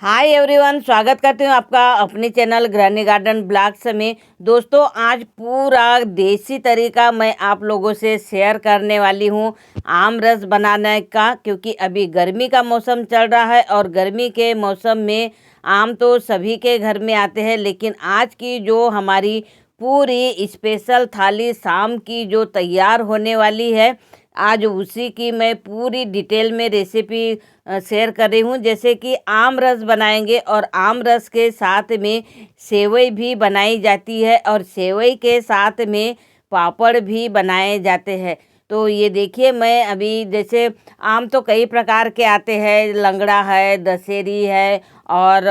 Hi everyone, स्वागत करती हूँ आपका अपने चैनल गृहिणी गार्डन ब्लॉग्स में। दोस्तों, आज पूरा देसी तरीका मैं आप लोगों से शेयर करने वाली हूँ आम रस बनाने का, क्योंकि अभी गर्मी का मौसम चल रहा है और गर्मी के मौसम में आम तो सभी के घर में आते हैं। लेकिन आज की जो हमारी पूरी स्पेशल थाली शाम की जो तैयार होने वाली है, आज उसी की मैं पूरी डिटेल में रेसिपी शेयर कर रही हूँ। जैसे कि आम रस बनाएंगे और आम रस के साथ में सेवई भी बनाई जाती है और सेवई के साथ में पापड़ भी बनाए जाते हैं। तो ये देखिए, मैं अभी जैसे आम तो कई प्रकार के आते हैं, लंगड़ा है, दशहरी है और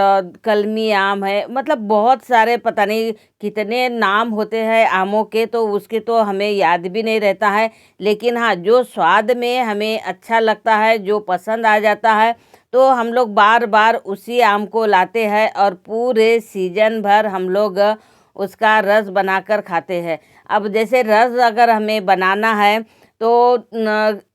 कलमी आम है, मतलब बहुत सारे पता नहीं कितने नाम होते हैं आमों के, तो उसके तो हमें याद भी नहीं रहता है। लेकिन हाँ, जो स्वाद में हमें अच्छा लगता है, जो पसंद आ जाता है, तो हम लोग बार बार उसी आम को लाते हैं और पूरे सीजन भर हम लोग उसका रस बनाकर खाते हैं। अब जैसे रस अगर हमें बनाना है तो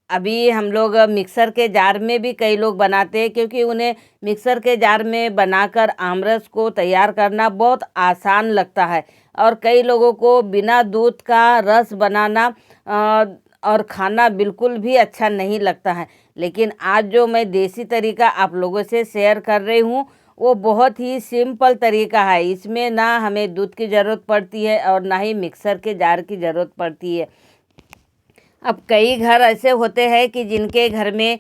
अभी हम लोग मिक्सर के जार में भी कई लोग बनाते हैं, क्योंकि उन्हें मिक्सर के जार में बनाकर आमरस को तैयार करना बहुत आसान लगता है। और कई लोगों को बिना दूध का रस बनाना और खाना बिल्कुल भी अच्छा नहीं लगता है। लेकिन आज जो मैं देसी तरीका आप लोगों से शेयर कर रही हूँ, वो बहुत ही सिंपल तरीका है। इसमें ना हमें दूध की ज़रूरत पड़ती है और ना ही मिक्सर के जार की ज़रूरत पड़ती है। अब कई घर ऐसे होते हैं कि जिनके घर में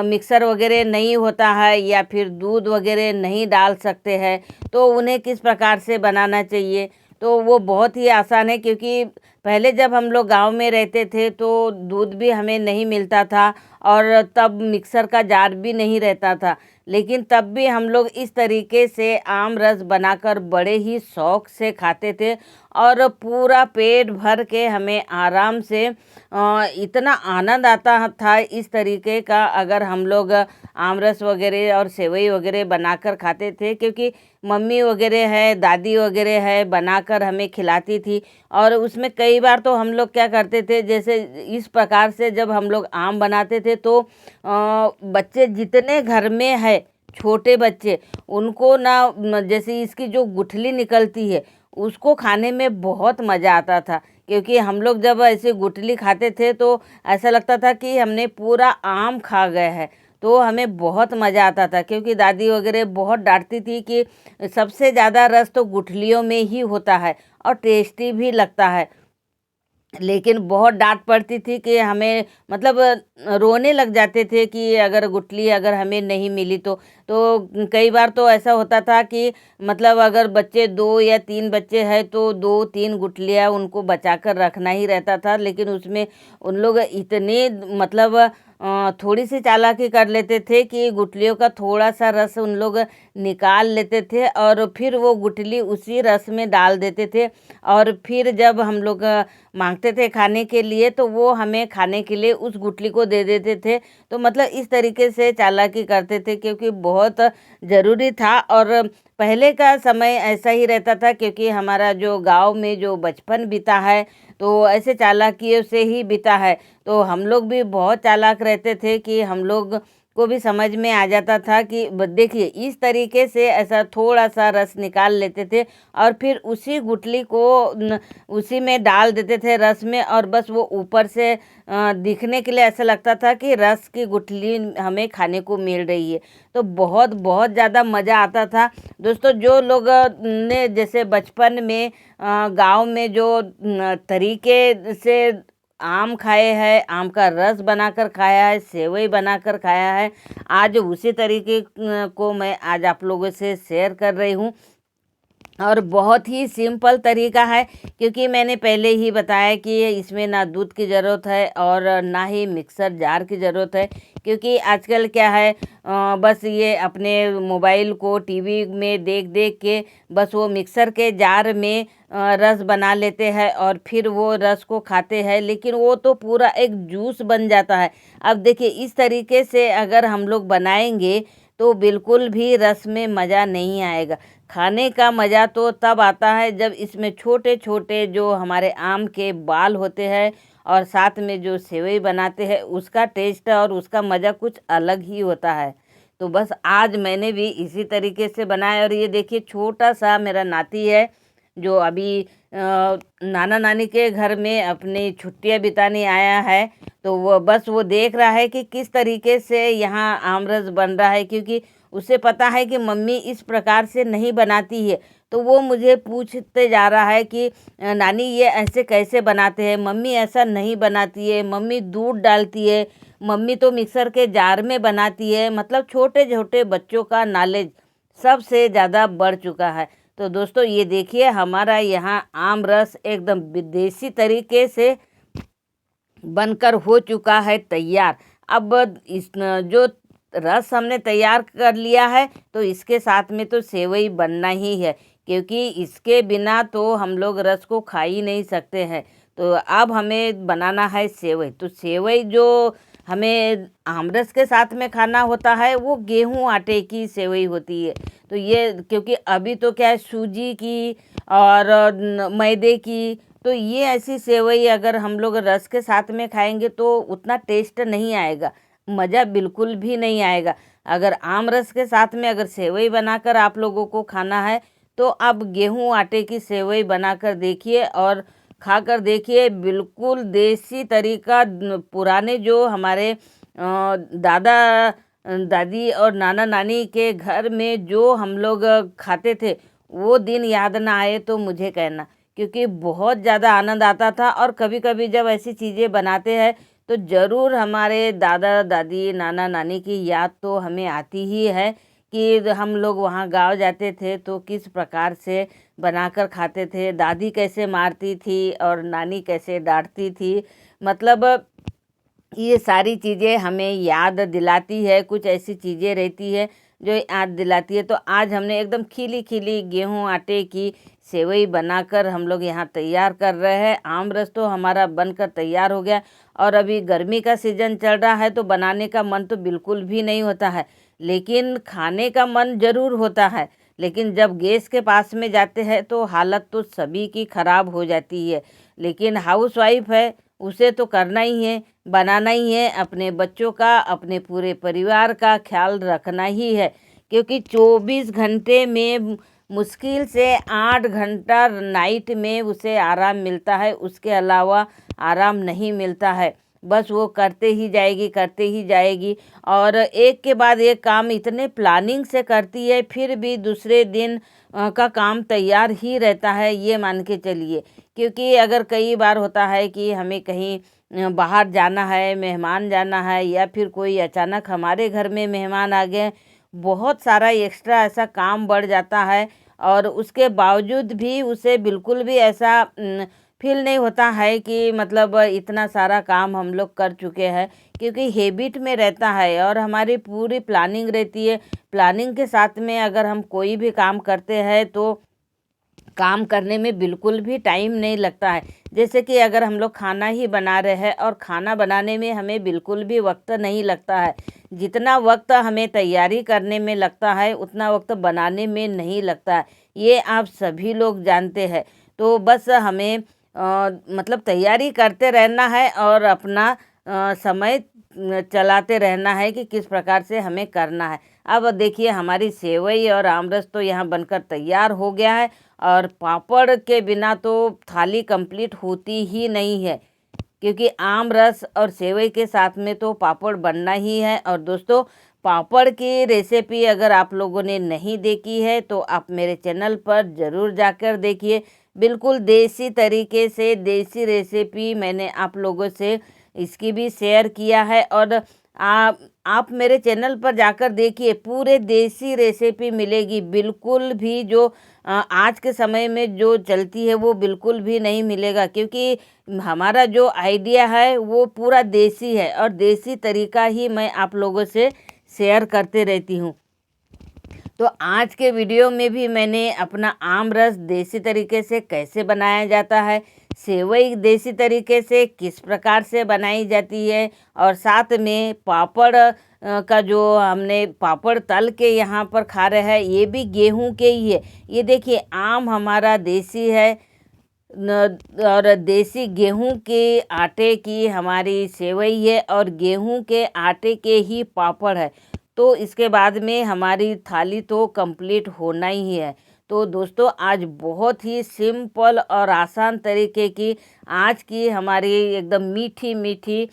मिक्सर वगैरह नहीं होता है या फिर दूध वगैरह नहीं डाल सकते हैं, तो उन्हें किस प्रकार से बनाना चाहिए। तो वो बहुत ही आसान है, क्योंकि पहले जब हम लोग गांव में रहते थे तो दूध भी हमें नहीं मिलता था और तब मिक्सर का जार भी नहीं रहता था। लेकिन तब भी हम लोग इस तरीके से आम रस बनाकर बड़े ही शौक से खाते थे और पूरा पेट भर के हमें आराम से इतना आनंद आता था इस तरीके का, अगर हम लोग आम रस वगैरह और सेवई वगैरह बनाकर खाते थे। क्योंकि मम्मी वगैरह है, दादी वगैरह है, बनाकर हमें खिलाती थी। और उसमें कई बार तो हम लोग क्या करते थे, जैसे इस प्रकार से जब हम लोग आम बनाते थे तो बच्चे जितने घर में है, छोटे बच्चे, उनको ना जैसे इसकी जो गुठली निकलती है उसको खाने में बहुत मज़ा आता था। क्योंकि हम लोग जब ऐसे गुठली खाते थे तो ऐसा लगता था कि हमने पूरा आम खा गए हैं। तो हमें बहुत मज़ा आता था, क्योंकि दादी वगैरह बहुत डांटती थी कि सबसे ज़्यादा रस तो गुठलियों में ही होता है और टेस्टी भी लगता है। लेकिन बहुत डांट पड़ती थी कि हमें, मतलब रोने लग जाते थे कि अगर गुठली अगर हमें नहीं मिली तो कई बार तो ऐसा होता था कि मतलब अगर बच्चे 2 या 3 बच्चे हैं तो 2-3 गुठलियाँ उनको बचा कर रखना ही रहता था। लेकिन उसमें उन लोग इतने, मतलब थोड़ी सी चालाकी कर लेते थे कि गुठलियों का थोड़ा सा रस उन लोग निकाल लेते थे और फिर वो गुठली उसी रस में डाल देते थे। और फिर जब हम लोग मांगते थे खाने के लिए तो वो हमें खाने के लिए उस गुठली को दे देते थे। तो मतलब इस तरीके से चालाकी करते थे, क्योंकि बहुत ज़रूरी था। और पहले का समय ऐसा ही रहता था, क्योंकि हमारा जो गांव में जो बचपन बीता है तो ऐसे चालाकियों से ही बीता है। तो हम लोग भी बहुत चालाक रहते थे कि हम लोग को भी समझ में आ जाता था कि देखिए इस तरीके से ऐसा थोड़ा सा रस निकाल लेते थे और फिर उसी गुठली को उसी में डाल देते थे रस में, और बस वो ऊपर से दिखने के लिए ऐसा लगता था कि रस की गुठली हमें खाने को मिल रही है। तो बहुत बहुत ज़्यादा मज़ा आता था। दोस्तों, जो लोग ने जैसे बचपन में गांव में जो तरीके से आम खाए हैं, आम का रस बनाकर खाया है, सेवई बनाकर खाया है, आज उसी तरीके को मैं आज आप लोगों से शेयर कर रही हूँ। और बहुत ही सिंपल तरीका है, क्योंकि मैंने पहले ही बताया कि इसमें ना दूध की ज़रूरत है और ना ही मिक्सर जार की ज़रूरत है। क्योंकि आजकल क्या है, बस ये अपने मोबाइल को टीवी में देख देख के बस वो मिक्सर के जार में रस बना लेते हैं और फिर वो रस को खाते हैं, लेकिन वो तो पूरा एक जूस बन जाता है। अब देखिए, इस तरीके से अगर हम लोग बनाएंगे तो बिल्कुल भी रस में मज़ा नहीं आएगा। खाने का मज़ा तो तब आता है जब इसमें छोटे छोटे जो हमारे आम के बाल होते हैं और साथ में जो सेवई बनाते हैं, उसका टेस्ट और उसका मज़ा कुछ अलग ही होता है। तो बस आज मैंने भी इसी तरीके से बनाया। और ये देखिए छोटा सा मेरा नाती है जो अभी नाना नानी के घर में अपनी छुट्टियां बिताने आया है, तो वो देख रहा है कि किस तरीके से यहाँ आमरस बन रहा है, क्योंकि उसे पता है कि मम्मी इस प्रकार से नहीं बनाती है। तो वो मुझे पूछते जा रहा है कि नानी ये ऐसे कैसे बनाते हैं, मम्मी ऐसा नहीं बनाती है, मम्मी दूध डालती है, मम्मी तो मिक्सर के जार में बनाती है। मतलब छोटे छोटे बच्चों का नॉलेज सबसे ज़्यादा बढ़ चुका है। तो दोस्तों ये देखिए हमारा यहाँ आम रस एकदम विदेशी तरीके से बनकर हो चुका है तैयार। अब इस जो रस हमने तैयार कर लिया है, तो इसके साथ में तो सेवई बनना ही है, क्योंकि इसके बिना तो हम लोग रस को खा ही नहीं सकते हैं। तो अब हमें बनाना है सेवई। तो सेवई जो हमें आमरस के साथ में खाना होता है वो गेहूं आटे की सेवई होती है। तो ये क्योंकि अभी तो क्या है सूजी की और मैदे की, तो ये ऐसी सेवई अगर हम लोग रस के साथ में खाएंगे तो उतना टेस्ट नहीं आएगा, मज़ा बिल्कुल भी नहीं आएगा। अगर आम रस के साथ में अगर सेवई बनाकर आप लोगों को खाना है तो आप गेहूं आटे की सेवई बनाकर देखिए और खाकर देखिए। बिल्कुल देसी तरीका, पुराने जो हमारे दादा दादी और नाना नानी के घर में जो हम लोग खाते थे, वो दिन याद ना आए तो मुझे कहना, क्योंकि बहुत ज़्यादा आनंद आता था। और कभी कभी जब ऐसी चीज़ें बनाते हैं तो ज़रूर हमारे दादा दादी नाना नानी की याद तो हमें आती ही है कि हम लोग वहाँ गांव जाते थे तो किस प्रकार से बनाकर खाते थे, दादी कैसे मारती थी और नानी कैसे डांटती थी। मतलब ये सारी चीज़ें हमें याद दिलाती है, कुछ ऐसी चीज़ें रहती है जो याद दिलाती है। तो आज हमने एकदम खिली खिली गेहूं आटे की सेवई बनाकर हम लोग यहाँ तैयार कर रहे हैं। आम रस तो हमारा बनकर तैयार हो गया। और अभी गर्मी का सीज़न चल रहा है तो बनाने का मन तो बिल्कुल भी नहीं होता है, लेकिन खाने का मन ज़रूर होता है। लेकिन जब गैस के पास में जाते हैं तो हालत तो सभी की ख़राब हो जाती है। लेकिन हाउस वाइफ है, उसे तो करना ही है, बनाना ही है, अपने बच्चों का अपने पूरे परिवार का ख्याल रखना ही है। क्योंकि 24 घंटे में मुश्किल से 8 घंटा नाइट में उसे आराम मिलता है, उसके अलावा आराम नहीं मिलता है। बस वो करते ही जाएगी करते ही जाएगी, और एक के बाद एक काम इतने प्लानिंग से करती है, फिर भी दूसरे दिन का काम तैयार ही रहता है, ये मान के चलिए। क्योंकि अगर कई बार होता है कि हमें कहीं बाहर जाना है, मेहमान जाना है, या फिर कोई अचानक हमारे घर में मेहमान आ गए, बहुत सारा एक्स्ट्रा ऐसा काम बढ़ जाता है। और उसके बावजूद भी उसे बिल्कुल भी ऐसा फील नहीं होता है कि मतलब इतना सारा काम हम लोग कर चुके हैं, क्योंकि हैबिट में रहता है और हमारी पूरी प्लानिंग रहती है। प्लानिंग के साथ में अगर हम कोई भी काम करते हैं तो काम करने में बिल्कुल भी टाइम नहीं लगता है। जैसे कि अगर हम लोग खाना ही बना रहे हैं और खाना बनाने में हमें बिल्कुल भी वक्त नहीं लगता है, जितना वक्त हमें तैयारी करने में लगता है उतना वक्त बनाने में नहीं लगता है, ये आप सभी लोग जानते हैं। तो बस हमें मतलब तैयारी करते रहना है और अपना समय चलाते रहना है कि किस प्रकार से हमें करना है। अब देखिए हमारी सेवई और आमरस तो यहाँ बनकर तैयार हो गया है, और पापड़ के बिना तो थाली कंप्लीट होती ही नहीं है, क्योंकि आम रस और सेवई के साथ में तो पापड़ बनना ही है। और दोस्तों पापड़ की रेसिपी अगर आप लोगों ने नहीं देखी है तो आप मेरे चैनल पर ज़रूर जाकर देखिए। बिल्कुल देसी तरीके से देसी रेसिपी मैंने आप लोगों से इसकी भी शेयर किया है। और आप मेरे चैनल पर जाकर देखिए, पूरे देसी रेसिपी मिलेगी। बिल्कुल भी जो आज के समय में जो चलती है वो बिल्कुल भी नहीं मिलेगा, क्योंकि हमारा जो आइडिया है वो पूरा देसी है और देसी तरीका ही मैं आप लोगों से शेयर करते रहती हूँ। तो आज के वीडियो में भी मैंने अपना आम रस देसी तरीके से कैसे बनाया जाता है, सेवई देसी तरीके से किस प्रकार से बनाई जाती है, और साथ में पापड़ का जो हमने पापड़ तल के यहाँ पर खा रहे हैं ये भी गेहूं के ही है। ये देखिए आम हमारा देसी है और देसी गेहूं के आटे की हमारी सेवई है और गेहूं के आटे के ही पापड़ है। तो इसके बाद में हमारी थाली तो कंप्लीट होना ही है। तो दोस्तों आज बहुत ही सिंपल और आसान तरीके की आज की हमारी एकदम मीठी मीठी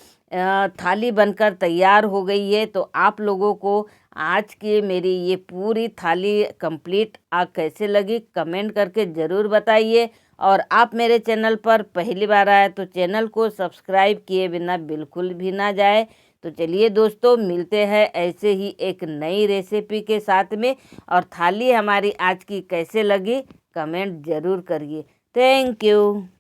थाली बनकर तैयार हो गई है। तो आप लोगों को आज की मेरी ये पूरी थाली कंप्लीट कैसे लगी कमेंट करके ज़रूर बताइए। और आप मेरे चैनल पर पहली बार आए तो चैनल को सब्सक्राइब किए बिना बिल्कुल भी ना जाए। तो चलिए दोस्तों मिलते हैं ऐसे ही एक नई रेसिपी के साथ में। और थाली हमारी आज की कैसे लगी कमेंट ज़रूर करिए। Thank you.